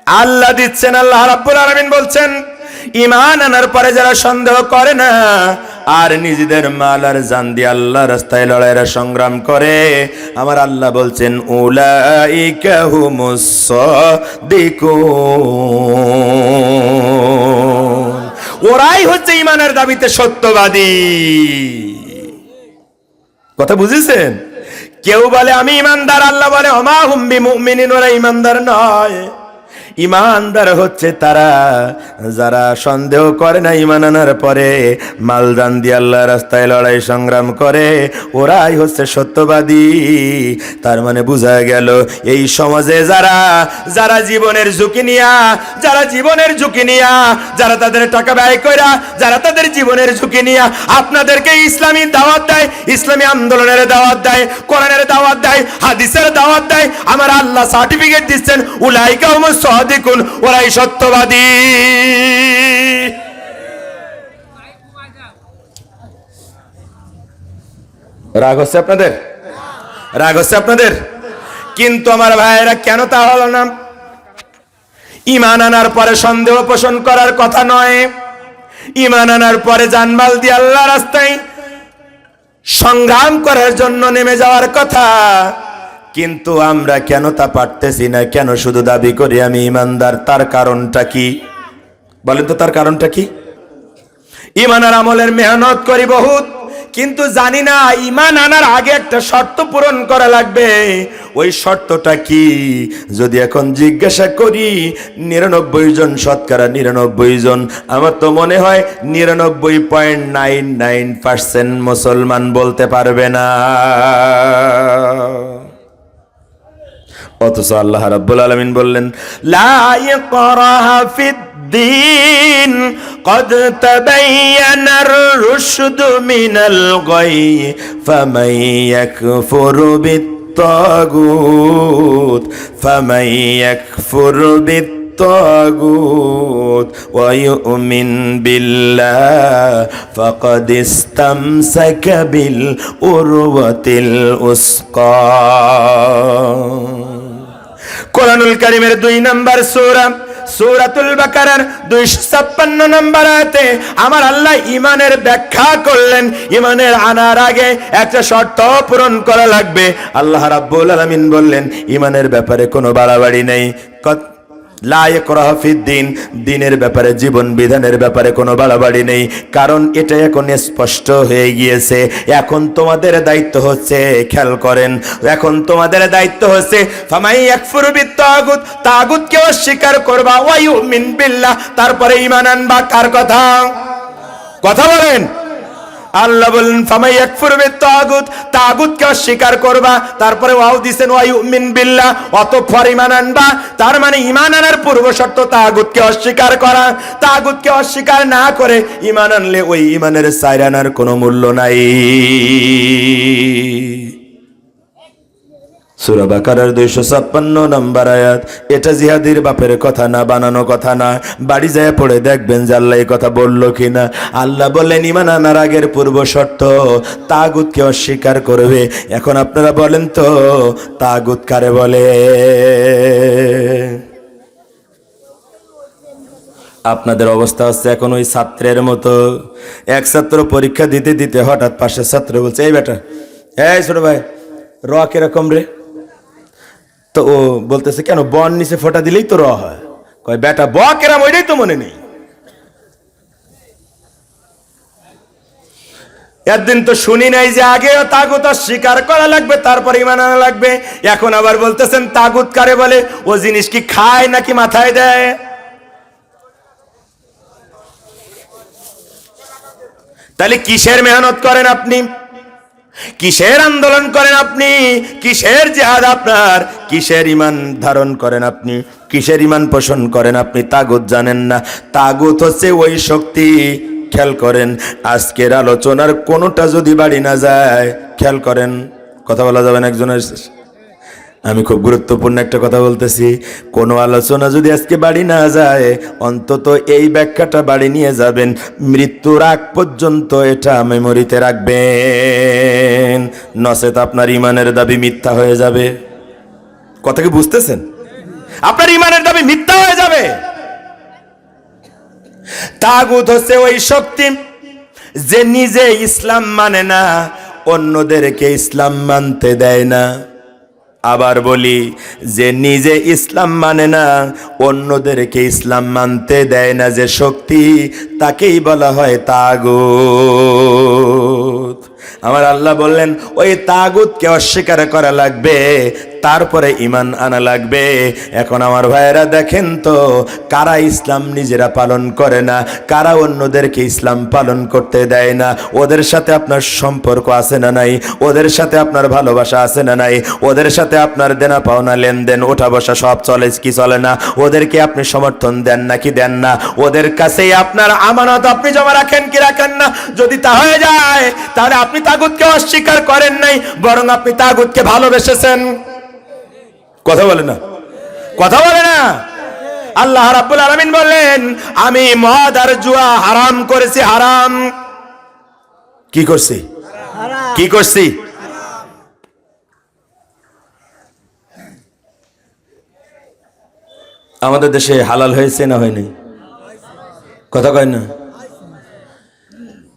আল্লাহ দিচ্ছেন। আল্লাহ রাব্বুল আলামিন বলছেন, ঈমান আনার পরে যারা সন্দেহ করে না আর নিজেদের মাল আর জান দিয়ে আল্লাহ রাস্তায় লড়াইয়ের সংগ্রাম করে, আমার আল্লাহ বলছেন উলাইকা হুমুস সাদিকুন, ওরাই হচ্ছে ঈমানের দাবিতে সত্যবাদী। কথা বুঝেছেন? কেউ বলে আমি ঈমানদার, আল্লাহ বলে ওমা হুম বিমুমিনিন, ওরা ঈমানদার নয়। ঈমানদার হচ্ছে তারা যারা সন্দেহ করে না, ঈমান আনার পরে মালদান দিয়ে আল্লাহ রাস্তায় লড়াই সংগ্রাম করে, ওরাই হচ্ছে সত্যবাদী। তার মানে বোঝা গেল এই সমাজে যারা যারা জীবনের ঝুঁকি নিয়া যারা তাদের টাকা ব্যয় কইরা, যারা তাদের জীবনের ঝুঁকি নিয়া আপনাদেরকে ইসলামী দাওয়াত দেয়, ইসলামী আন্দোলনের দাওয়াত দেয়, কোরআনের দাওয়াত দেয়, হাদিসের দাওয়াত দেয়, আমার আল্লাহ সার্টিফিকেট দিচ্ছেন উলাইকা হুমুস সাদিকুন, ওরাই সত্যবাদী। রাগ হচ্ছে আপনাদের? রাগ হচ্ছে আপনাদের? কিন্তু আমার ভাইয়েরা, কেন তা হলো না? ঈমান আনার পরে সন্দেহ পোষণ করার কথা নয়, ঈমান আনার পরে জানমাল দিয়ে আল্লাহ রাস্তায় সংগ্রাম করার জন্য নেমে যাওয়ার কথা। কিন্তু আমরা কেন তা পারতেছি না? কেন শুধু দাবি করি আমি ঈমানদার? তার কারণটা কি বলেন তো? তার কারণটা কি? ঈমান আর আমলের মেহনত করি বহুত, কিন্তু জানি না ঈমান আনার আগে একটা শর্ত পূরণ করা লাগবে। ওই শর্তটা কি? যদি এখন জিজ্ঞাসা করি 99 জন, শতকরা 99 জন, আমার তো মনে হয় 99.99% মুসলমান বলতে পারবে না। অথচ আল্লাহ রাব্বুল আলামিন বললেন লা ইকরাহা ফিদ্দীন قد تبين الرشد من الغي فمن يكفر بالطاغوت ويؤمن بالله فقد استمسك بالعروة الوثقى। কোরআনুল কারীমের 2 নম্বর সূরা সূরাতুল বাকারার 256 নম্বর আয়াতে আমার আল্লাহ ঈমানের ব্যাখ্যা করলেন। ঈমানের আনার আগে একটা শর্ত পূরণ করা লাগবে। আল্লাহ রাব্বুল আলামিন বললেন ঈমানের ব্যাপারে কোনো বাড়াবাড়ি নেই। লা ইকরাহা ফিদ্দীন, দ্বীনের ব্যাপারে, জীবন বিধানের ব্যাপারে কোনো বাড়াবাড়ি নেই। কারণ এটা এখন স্পষ্ট হয়ে গিয়েছে। এখন তোমাদের দায়িত্ব হচ্ছে, খেয়াল করেন, এখন তোমাদের দায়িত্ব হচ্ছে ফামাই ইয়াকফুরু বিত্তাগুত, তাগুতকে অস্বীকার করবা, ওয়া ইউমিন বিল্লাহ, তারপরে ঈমান আনবা। কার কথা? কথা বলেন। আল্লাহ বলেন ফামাই ইয়াকফুরু বিত্তাগুত, তাগুতকে অস্বীকার করবা, তারপরে ওয়াও দিবেন ওয়া ইউমিন বিল্লাহ, অতঃপর ঈমান আনবা। তার মানে ঈমান আনার পূর্ব শর্ত তাগুতকে অস্বীকার করা। তাগুতকে অস্বীকার না করে ঈমান আনলে ওই ঈমানের সাইরানার কোনো মূল্য নাই। সূরা বাকারার 256 নম্বর আয়াত। এটা জিহাদির বাপের কথা না, বানানো কথা না। বাড়ি যায় পড়ে দেখবেন যে আল্লাহ এই কথা বললো কিনা। আল্লাহ বললেন ঈমান আনার আগের পূর্ব শর্ত তাগুতকে অস্বীকার করবে। এখন আপনারা বলেন তো তাগুত কারে বলে? আপনাদের অবস্থা হচ্ছে এখন ওই ছাত্রের মতো। এক ছাত্র পরীক্ষা দিতে দিতে হঠাৎ পাশের ছাত্র বলছে, এই বেটা, এই ছোট ভাই, র কিরকম রে? তো ও বলতেছে, কেন বন নিচে ফোঁটা দিলেই তো র হয়। কয় বেটা ব কেরাম, ওইটাই তো মনে নেই। একদিন তো শুনি নাই যে আগে তাগুত স্বীকার করা লাগবে, তারপর ঈমান আনা লাগবে। এখন আবার বলতেছেন তাগুত কারে বলে? ও জিনিস কি খায় নাকি মাথায় দেয়? তাহলে কিসের মেহনত করেন আপনি? কিসের আন্দোলন করেন আপনি? কিসের জিহাদ আপনার? কিসের ঈমান ধারণ করেন আপনি? কিসের ঈমান পোষণ করেন আপনি? তাগুত জানেন না। তাগুত হচ্ছে ওই শক্তি, খেয়াল করেন, আজকের আলোচনার কোনোটা যদি বাড়ি না যায়, খেয়াল করেন, কথা বলা যাবে না একজনের। আমি খুব গুরুত্বপূর্ণ একটা কথা বলতেছি। কোনো আলোচনা যদি আজকে বাড়ি না যায়, অন্তত এই ব্যাখ্যাটা বাড়ি নিয়ে যাবেন, মৃত্যুর আগ পর্যন্ত এটা মেমোরিতে রাখবেন, নচেত আপনার ঈমানের দাবি মিথ্যা হয়ে যাবে। কথা কি বুঝতেছেন? আপনার ইমানের দাবি মিথ্যা হয়ে যাবে। তাগুত হচ্ছে ওই শক্তি যে নিজে ইসলাম মানে না, অন্যদেরকে ইসলাম মানতে দেয় না। আবার বলি, যে নিজে ইসলাম মানে না, অন্যদেরকে ইসলাম মানতে দেয় না যে শক্তি, তাকেই বলা হয় তাগুত। আমার আল্লাহ বললেন ওই তাগুতকে অস্বীকার করা লাগবে, তারপরে ঈমান আনা লাগবে। এখন আমার ভাইয়েরা দেখেন তো, কারা ইসলাম নিজেরা পালন করে না, কারা অন্যদেরকে ইসলাম পালন করতে দেয় না, ওদের সাথে আপনার সম্পর্ক আছে না নাই, ওদের সাথে আপনার ভালোবাসা আছে না নাই, ওদের সাথে আপনার দেনা পাওনা লেনদেন ওঠা বসা সব চলে কি চলে না, ওদেরকে আপনি সমর্থন দেন নাকি দেন না, ওদের কাছেই আপনার আমানত আপনি জমা রাখেন কি রাখেন না। যদি তা হয়ে যায় তাহলে আপনি তাগুতকে অস্বীকার করেন নাই, বরং আপনি তাগুতকে ভালোবেসেছেন। কথা বলে না, কথা বলে না। আল্লাহ রাব্বুল আলামিন বললেন আমি মদ আর জুয়া হারাম করেছি। হারাম কি করছি? কি করছি? আমাদের দেশে হালাল হয়েছে না হয়নি? কথা কয় না।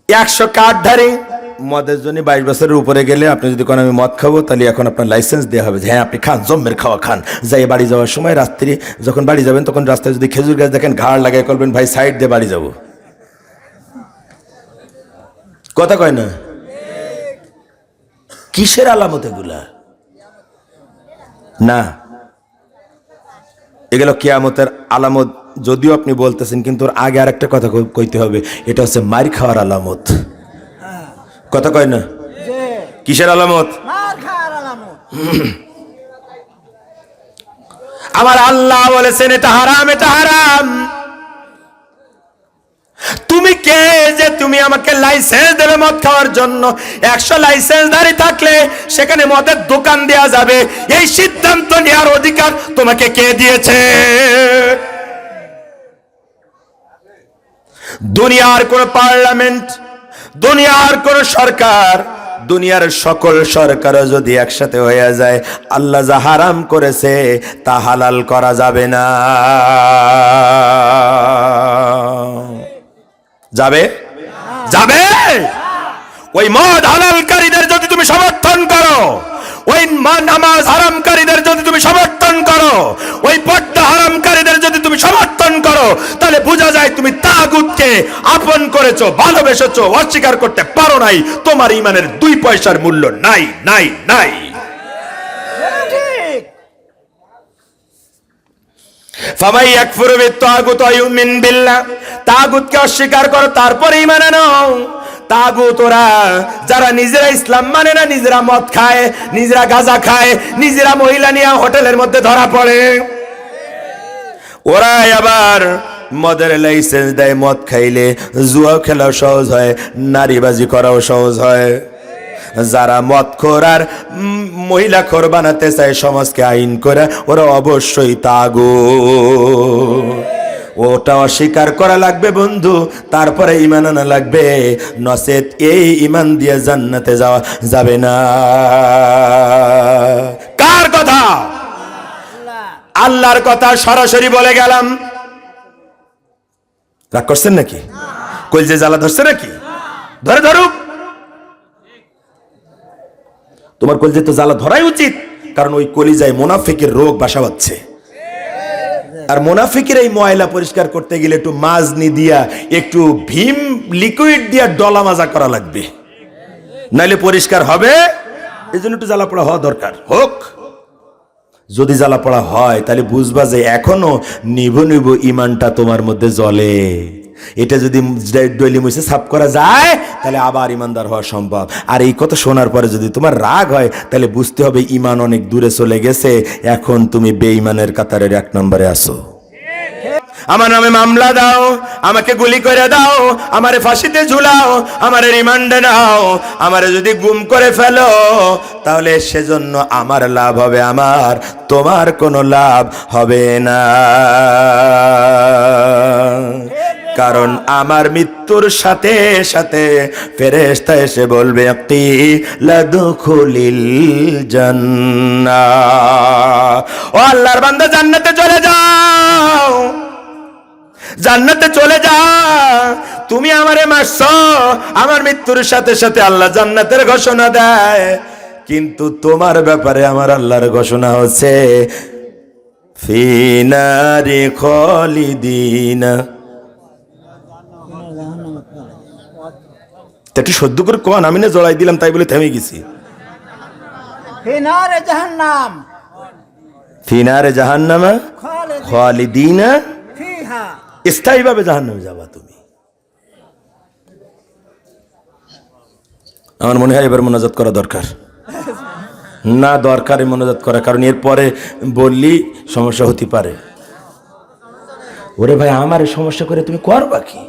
100 কার্ডধারী মদের জন্য 22 বছরের উপরে গেলে আপনি যদি কোন আমি মদ খাবো, তাহলে এখন আপনার লাইসেন্স দেওয়া হবে যে হ্যাঁ আপনি খান, জম্মের খাওয়া খান। যাই বাড়ি যাওয়ার সময় রাত্রি যখন বাড়ি যাবেন, তখন রাস্তায় যদি খেজুর গাছ দেখেন, ঘাড় লাগাই করবেন ভাই সাইড দিয়ে বাড়ি যাব। কথা কয় না। কিসের আলামত এগুলা? না, এগুলো কিয়ামতের আলামত যদিও আপনি বলতেছেন, কিন্তু ওর আগে আর একটা কথা কইতে হবে, এটা হচ্ছে মার খাওয়ার আলামত। কথা কয় না। কিসের আলামত? আমার আল্লাহ বলেছেন এটা হারাম, এটা হারাম। তুমি কে যে তুমি আমাকে লাইসেন্স দেবে মদ খাওয়ার জন্য? 100 লাইসেন্সধারী থাকলে সেখানে মদের দোকান দেয়া যাবে, এই সিদ্ধান্ত নেওয়ার অধিকার তোমাকে কে দিয়েছে? দুনিয়ার কোন পার্লামেন্ট, দুনিয়ার কোন সরকার, দুনিয়ার সকল সরকারও যদি একসাথে হয়ে যায়, আল্লাহ যা হারাম করেছে তা হালাল করা যাবে না। যাবে? যাবে? ওই মদ হালালকারীদের যদি তুমি সমর্থন করো, ওই নামাজ হারামকারীদের যদি তুমি সমর্থন করো, ওই পর্দা হারামকারীদের যদি তুমি সমর্থন করো, তাহলে বোঝা যায় তুমি তাগুতকে আপন করেছো, ভালোবেসেছো, অস্বীকার করতে পারো নাই। তোমার ঈমানের 2 পয়সার মূল্য নাই, নাই, নাই। ফামাই ইয়াকফুরু বিত-তাগুত ওয়া ইউমিন বিল্লাহ, তাগুতকে অস্বীকার করো তারপরে ঈমান আনো। তাগুত ওরা যারা নিজেরা ইসলাম মানে না, নিজেরা মদ খায়, নিজেরা গাঁজা খায়, নিজেরা মহিলা নিয়ে হোটেলের মধ্যে ধরা পড়ে, ওরা আবার মদের লাইসেন্স দেয়। মদ খাইলে জুয়া খেলাও সহজ হয়, নারীবাজি করাও সহজ হয়। যারা মদখোর আর মহিলাখোর বানাতে চায় সমাজকে আইন করে, ওরা অবশ্যই তাগুত। ওটা অস্বীকার করা লাগবে বন্ধু, তারপরে ঈমান আনা লাগবে, নচেত এই ঈমান দিয়ে জান্নাতে যাওয়া যাবে না। কার কথা? আল্লাহর কথা সরাসরি বলে গেলাম। রাগ করছেন নাকি? কলজে জ্বালা ধরছে নাকি? ধরে ধরুক, তোমার কলজে তো জ্বালা ধরাই উচিত, কারণ ওই কলিজায় মুনাফিকের রোগ বাসা বাঁধছে। আর মুনাফিকের এই ময়লা পরিষ্কার করতে গেলে একটু মাজনি দিয়া, একটু ভীম লিকুইড দিয়া ডলা মাজা করা লাগবে, নাইলে পরিষ্কার হবে। এই জন্য একটু জ্বালা পড়া হওয়া দরকার। হোক, যদি জ্বালা পড়া হয় তাহলে বুঝবা যে এখনো নিভু নিভু ইমানটা তোমার মধ্যে জ্বলে। এটা যদি ডইলি মুছে সাফ করা যায়, তাহলে আবার ইমানদার হওয়া সম্ভব। আর এই কথা শোনার পরে যদি তোমার রাগ হয়, তাহলে বুঝতে হবে ইমান অনেক দূরে চলে গেছে, এখন তুমি বেঈমানের কাতারের 1 নম্বরে আছো। আমার নামে মামলা দাও, আমাকে গুলি করে দাও, আমারে ফাঁসিতে ঝুলাও, আমারে রিমান্ডে নাও, আমারে যদি গুম করে ফেলো, তাহলে সেজন্য আমার লাভ হবে, আমার তোমার কোনো লাভ হবে না। কারণ আমার মৃত্যুর সাথে সাথে ফেরেশতা এসে বলবে কিলা দুখুলিল জান্নাহ, ও আল্লাহর বান্দা জান্নাতে চলে যাও, জান্নাতে চলে যা। তুমি আমারে মারছো, আমার মৃত্যুর সাথে সাথে আল্লাহ জান্নাতের ঘোষণা দেয়, কিন্তু তোমার ব্যাপারে আমার আল্লাহর ঘোষণা হচ্ছে ফি নারি খালিদিনা। একটু সহ্য করে কোন, আমি না জড়াই দিলাম তাই বলে থেমে গেছি। ফি নারে জাহান্নাম ফি নারে জাহান্নামা খালিদিনা ফিহা, স্থায়ীভাবে জাহান্নামে যাবা তুমি। আমার মনে হয় এবার মোনাজাত করা দরকার না, দরকারে মোনাজাত করা, কারণ এরপরে বললি সমস্যা হতে পারে। ওরে ভাই, আমার সমস্যা করে তুমি করবা কি?